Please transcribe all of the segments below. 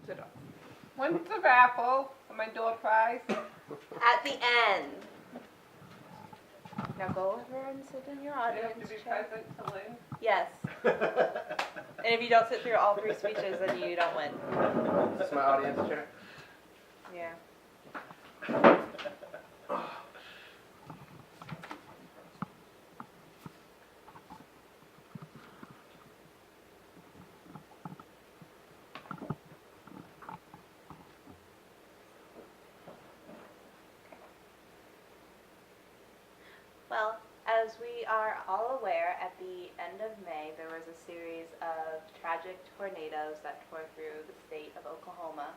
Sit up. When's the raffle for my door prize? At the end. Now go over and sit in your Do you audience have to be chair. present to win? Yes. And if you don't sit through all 3 speeches, then you don't win. Is this my audience chair? Yeah. Well, as we are all aware, at the end of May, there was a series of tragic tornadoes that tore through the state of Oklahoma.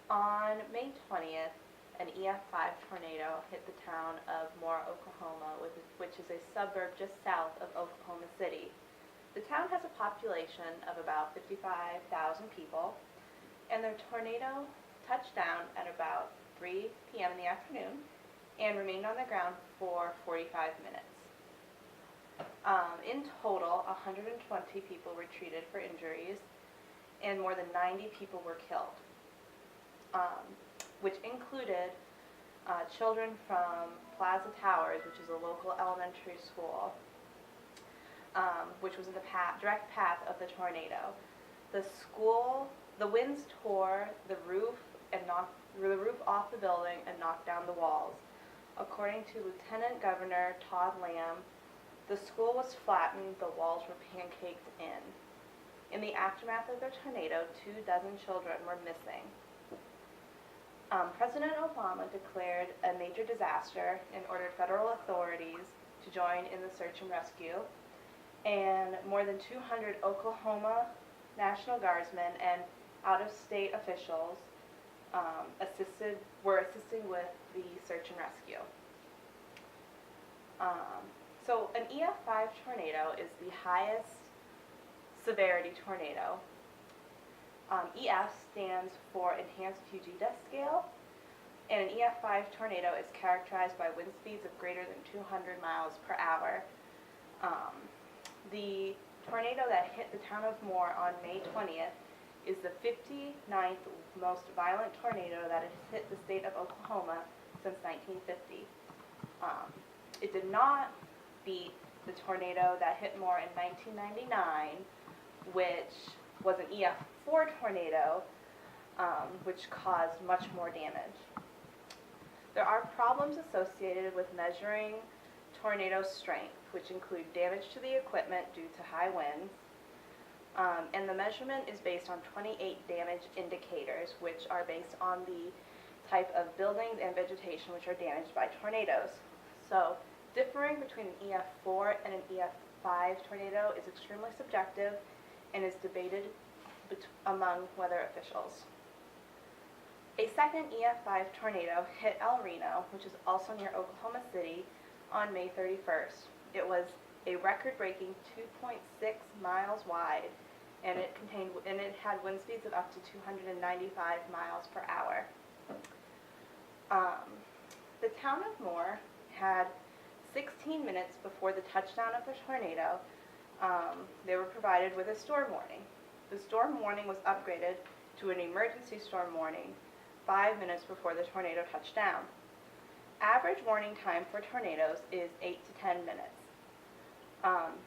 On May 20th, an EF5 tornado hit the town of Moore, Oklahoma, which is a suburb just south of Oklahoma City. The town has a population of about 55,000 people, and their tornado touched down at about 3 p.m. in the afternoon and remained on the ground for 45 minutes. In total, 120 people were treated for injuries, and more than 90 people were killed, which included children from Plaza Towers, which is a local elementary school, which was in the direct path of the tornado. The winds tore the roof and knocked the roof off the building and knocked down the walls. According to Lieutenant Governor Todd Lamb, the school was flattened, the walls were pancaked in. In the aftermath of the tornado, 24 children were missing. President Obama declared a major disaster and ordered federal authorities to join in the search and rescue, and more than 200 Oklahoma National Guardsmen and out-of-state officials were assisting with the search and rescue. So an EF5 tornado is the highest severity tornado. EF stands for Enhanced Fujita Scale, and an EF5 tornado is characterized by wind speeds of greater than 200 miles per hour. The tornado that hit the town of Moore on May 20th is the 59th most violent tornado that has hit the state of Oklahoma since 1950. It did not beat the tornado that hit Moore in 1999, which was an EF4 tornado, which caused much more damage. There are problems associated with measuring tornado strength, which include damage to the equipment due to high winds, and the measurement is based on 28 damage indicators, which are based on the type of buildings and vegetation which are damaged by tornadoes. So differing between an EF4 and an EF5 tornado is extremely subjective and is debated among weather officials. A second EF5 tornado hit El Reno, which is also near Oklahoma City, on May 31st. It was a record-breaking 2.6 miles wide, and it had wind speeds of up to 295 miles per hour. The town of Moore had 16 minutes before the touchdown of the tornado. They were provided with a storm warning. The storm warning was upgraded to an emergency storm warning 5 minutes before the tornado touched down. Average warning time for tornadoes is 8 to 10 minutes.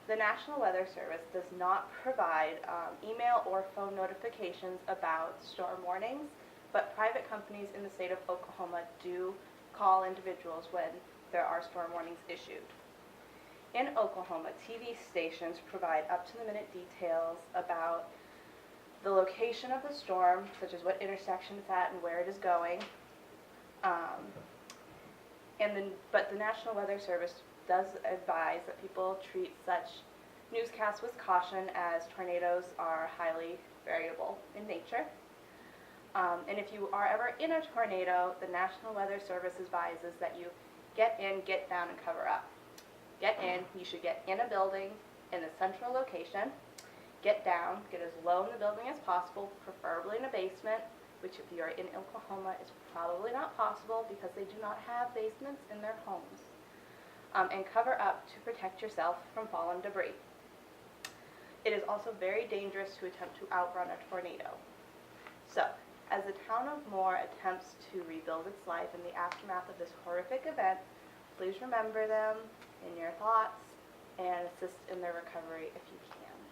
The National Weather Service does not provide email or phone notifications about storm warnings, but private companies in the state of Oklahoma do call individuals when there are storm warnings issued. In Oklahoma, TV stations provide up-to-the-minute details about the location of the storm, such as what intersection it's at and where it is going. But the National Weather Service does advise that people treat such newscasts with caution, as tornadoes are highly variable in nature. And if you are ever in a tornado, the National Weather Service advises that you get in, get down, and cover up. Get in, you should get in a building in a central location. Get down, get as low in the building as possible, preferably in a basement, which if you are in Oklahoma is probably not possible because they do not have basements in their homes. And cover up to protect yourself from fallen debris. It is also very dangerous to attempt to outrun a tornado. So, As the town of Moore attempts to rebuild its life in the aftermath of this horrific event, please remember them in your thoughts and assist in their recovery if you can.